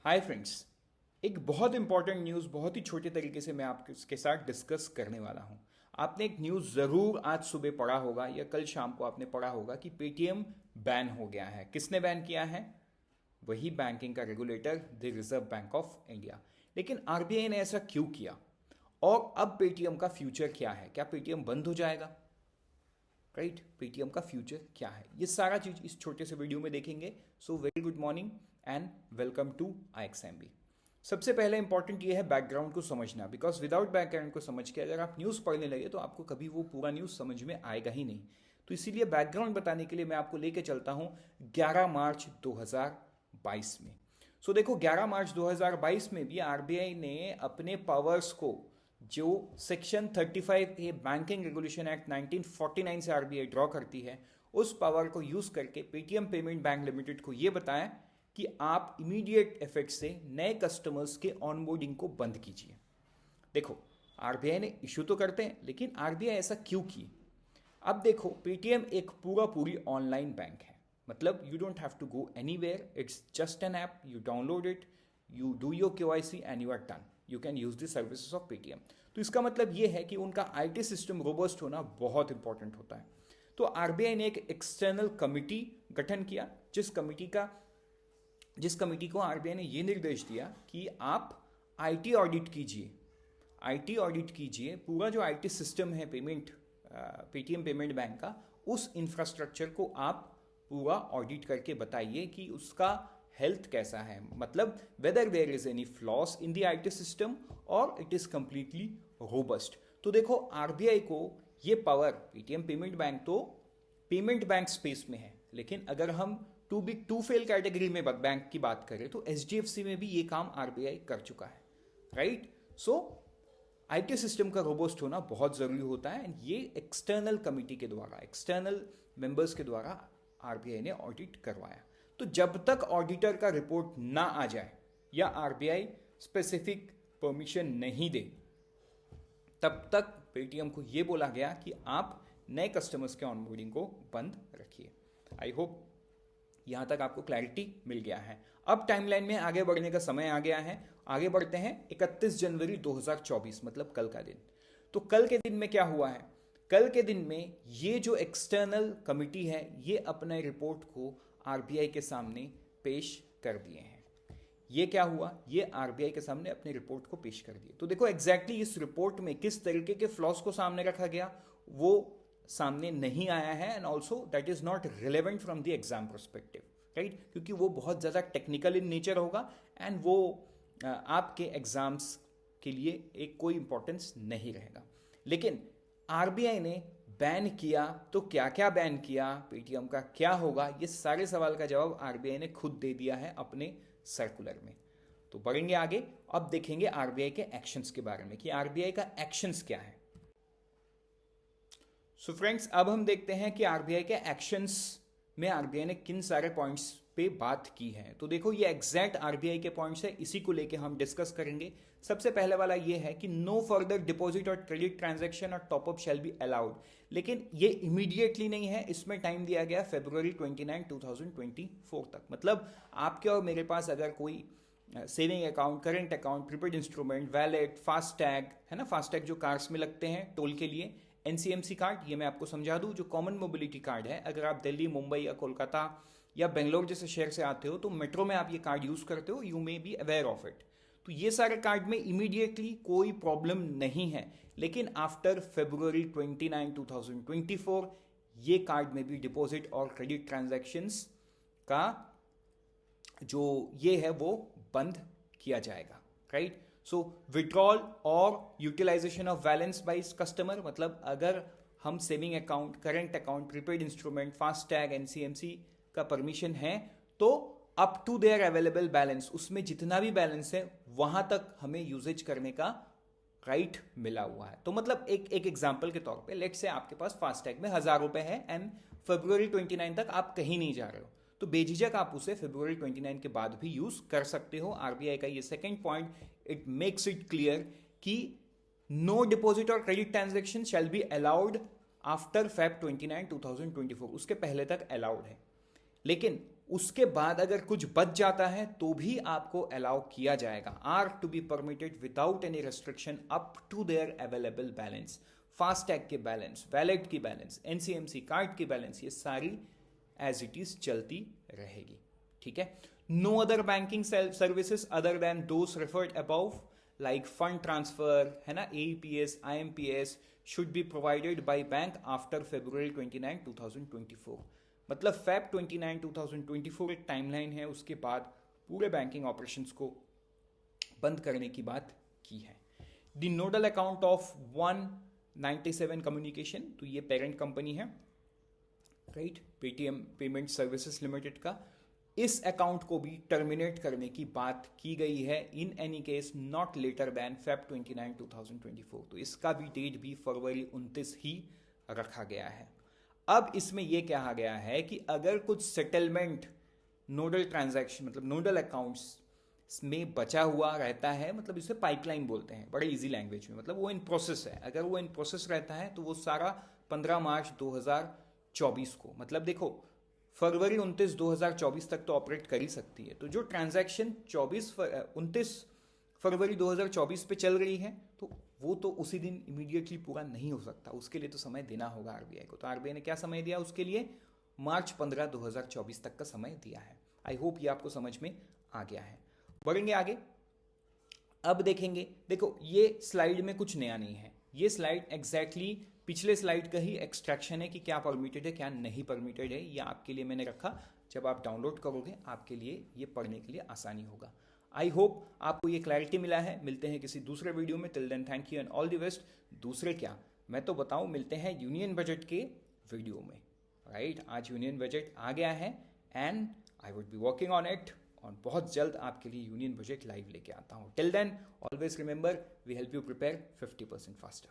Hi friends. एक बहुत important news बहुत ही छोटे तरीके से मैं आपके साथ डिस्कस करने वाला हूं। आपने एक न्यूज़ ज़रूर आज सुबह पढ़ा होगा या कल शाम को आपने पढ़ा होगा कि पेटीएम बैन हो गया है। किसने बैन किया है? वही बैंकिंग का regulator, the reserve bank of India. लेकिन आरबीआई ने ऐसा क्यों किया और अब पेटीएम का फ्यूचर क्या है? क्या पेटीएम बंद हो जाएगा? राइट, पेटीएम का फ्यूचर क्या है, ये सारा चीज इस छोटे से वीडियो में देखेंगे। So very good morning and welcome to IXMB। सबसे पहले इंपॉर्टेंट ये है बैकग्राउंड को समझना, बिकॉज विदाउट बैकग्राउंड को समझ के अगर आप न्यूज़ पढ़ने लगे तो आपको कभी वो पूरा न्यूज़ समझ में आएगा ही नहीं। तो इसीलिए बैकग्राउंड बताने के लिए मैं आपको लेके चलता हूँ 11 मार्च 2022 में। सो देखो, 11 मार्च 2022 में भी आरबीआई ने अपने पावर्स को, जो section 35A banking regulation act 1949 से आरबीआई ड्रॉ करती है, उस पावर को यूज करके पेटीएम पेमेंट बैंक लिमिटेड को यह बताया कि आप इमीडिएट इफेक्ट से नए कस्टमर्स के ऑनबोर्डिंग को बंद कीजिए। देखो, आरबीआई ने इशू तो करते हैं, लेकिन आरबीआई ऐसा क्यों की? अब देखो, पेटीएम एक पूरी ऑनलाइन बैंक है। मतलब you don't have to go anywhere, it's just an app, you download it, you do your KYC and you are done, you can use the services of Paytm. तो इसका मतलब ये है कि उनका आईटी सिस्टम रोबस्ट होना बहुत important होता है। तो आरबीआई ने एक एक्सटर्नल कमिटी गठन किया, जिस कमिटी को आरबीआई ने ये निर्देश दिया कि आप आईटी ऑडिट कीजिए पूरा जो आईटी सिस्टम है पेटीएम पेमेंट बैंक का, उस इंफ्रास्ट्रक्चर को आप पूरा ऑडिट करके बताइए कि उसका हेल्थ कैसा है, मतलब whether there is any flaws in the IT system और इट इज कंप्लीटली रोबस्ट। तो देखो, आरबीआई को ये पावर, पेटीएम पेमेंट बैंक तो पेमेंट बैंक स्पेस में है, लेकिन अगर हम too big to fail category में बैंक की बात करें तो एचडीएफसी में भी ये काम आरबीआई कर चुका है। राइट, सो आईटी सिस्टम का रोबस्ट होना बहुत जरूरी होता है। ये एक्सटर्नल कमिटी के द्वारा, एक्सटर्नल मेंबर्स के द्वारा आरबीआई ने ऑडिट करवाया। तो जब तक ऑडिटर का रिपोर्ट ना आ जाए या आरबीआई स्पेसिफिक परमिशन नहीं दे, तब तक पेटीएम को यह बोला गया कि आप नए कस्टमर्स के ऑनबोर्डिंग को बंद रखिए। आई होप यहां तक आपको क्लैरिटी मिल गया है। अब टाइमलाइन में आगे बढ़ने का समय आ गया है। आगे बढ़ते हैं 31 जनवरी 2024, मतलब कल का दिन। तो कल के दिन में क्या हुआ है? कल के दिन में ये जो एक्सटर्नल कमिटी है, ये अपने रिपोर्ट को आरबीआई के सामने पेश कर दिए हैं। ये क्या हुआ? ये आरबीआई के सामने अपनी रिपोर्ट को पेश कर दिए। तो देखो, एग्जैक्टली इस रिपोर्ट में किस तरीके के फ्लॉस को सामने रखा गया वो सामने नहीं आया है, and also that is not relevant from the exam perspective, right, क्योंकि वो बहुत ज्यादा टेक्निकल इन नेचर होगा एंड वो आपके एग्जाम्स के लिए एक कोई इंपॉर्टेंस नहीं रहेगा। लेकिन आरबीआई ने बैन किया तो क्या क्या बैन किया, पेटीएम का क्या होगा, ये सारे सवाल का जवाब आरबीआई ने खुद दे दिया है अपने सर्कुलर में। तो बढ़ेंगे आगे, अब देखेंगे आरबीआई के एक्शंस के बारे में कि आरबीआई का एक्शंस क्या है। सो फ्रेंड्स, अब हम देखते हैं कि आरबीआई के एक्शंस में आरबीआई ने किन सारे पॉइंट्स पे बात की है। तो देखो, ये एग्जैक्ट आरबीआई के पॉइंट्स है, इसी को लेके हम डिस्कस करेंगे। सबसे पहले वाला ये है कि नो फर्दर डिपॉजिट और क्रेडिट ट्रांजैक्शन और टॉपअप शैल बी अलाउड। लेकिन ये इमीडिएटली नहीं है, इसमें टाइम दिया गया February 29, 2024 तक। मतलब आपके और मेरे पास अगर कोई saving account, current account, prepaid instrument, wallet, FASTag है ना, फास्टैग जो कार्ड्स में लगते हैं टोल के लिए, एनसीएमसी कार्ड, ये मैं आपको समझा दूं, जो कॉमन मोबिलिटी कार्ड है। अगर आप दिल्ली, मुंबई या कोलकाता या बेंगलोर जैसे शहर से आते हो तो मेट्रो में आप ये कार्ड यूज करते हो, you may be aware of it. तो ये सारे कार्ड में इमीडिएटली कोई प्रॉब्लम नहीं है, लेकिन आफ्टर February 29, 2024 ये कार्ड में भी डिपॉजिट और क्रेडिट ट्रांजैक्शंस का जो ये है वो बंद किया जाएगा। राइट, सो विड्रॉल और utilisation of balance by customer, मतलब अगर हम saving account, current account, prepaid instrument, FASTag, NCMC का परमिशन है तो up to their available balance, उसमें जितना भी बैलेंस है वहां तक हमें यूजेज करने का राइट मिला हुआ है। तो मतलब एक एग्जांपल के तौर पे, लेट से आपके पास फास्टैग में 1000 रुपए है एंड February 29 तक आप कहीं नहीं जा रहे हो, तो बेझिझक आप उसे February 29 के बाद भी यूज कर सकते हो। आरबीआई का ये second point, it makes it clear कि नो डिपॉजिट और credit transaction shall be allowed after Feb 29, 2024, उसके पहले तक अलाउड है। लेकिन उसके बाद अगर कुछ बच जाता है तो भी आपको अलाउ किया जाएगा। Are to be permitted without any restriction up to their available balance. FASTag के बैलेंस, वैलेट की बैलेंस, एनसीएमसी कार्ड की बैलेंस, ये सारी एज इट इज चलती रहेगी। ठीक है। No other banking services other than those referred above like fund transfer, है ना, AEPS, IMPS should be provided by bank after February 29, 2024। मतलब Feb 29, 2024 एक टाइमलाइन है, उसके बाद पूरे बैंकिंग ऑपरेशंस को बंद करने की बात की है। The nodal account of 197 communication, तो ये पेरेंट कंपनी है, right, Paytm payment services limited का, इस अकाउंट को भी टर्मिनेट करने की बात की गई है in any case not later than Feb 29, 2024। तो इसका भी डेट भी फरवरी 29 ही रखा गया है। अब इसमें यह कहा गया है कि अगर कुछ सेटलमेंट नोडल ट्रांजैक्शन मतलब नोडल अकाउंट्स में बचा हुआ रहता है, मतलब इसे पाइपलाइन बोलते हैं बड़े इजी लैंग्वेज में, मतलब वो इन प्रोसेस है, अगर वो इन प्रोसेस रहता है तो वो सारा 15 मार्च 2024 को, मतलब देखो फरवरी 29, 2024 तक तो ऑपरेट कर ही सकती है। तो जो ट्रांजैक्शन 29 फरवरी 2024 पे चल रही है तो वो तो उसी दिन इमीडिएटली पूरा नहीं हो सकता, उसके लिए तो समय देना होगा आरबीआई को। तो आरबीआई ने क्या समय दिया उसके लिए? मार्च 15, 2024 तक का समय दिया है। आई होप ये आपको समझ में आ गया है। बढ़ेंगे आगे, अब देखेंगे, देखो ये स्लाइड में कुछ नया नहीं है, ये स्लाइड एग्जैक्टली पिछले स्लाइड का ही एक्सट्रैक्शन है कि क्या परमिटेड है क्या नहीं परमिटेड है। ये आपके लिए मैंने रखा, जब आप डाउनलोड करोगे आपके लिए ये पढ़ने के लिए आसानी होगा। आई होप आपको ये क्लैरिटी मिला है। मिलते हैं किसी दूसरे वीडियो में, till then thank you and all the best. दूसरे क्या मैं तो बताऊं, मिलते हैं यूनियन बजट के वीडियो में, राइट। आज यूनियन बजट आ गया है and I would be working on it, और बहुत जल्द आपके लिए यूनियन बजट लाइव लेके आता हूं। Till then always remember, we help you prepare 50% faster.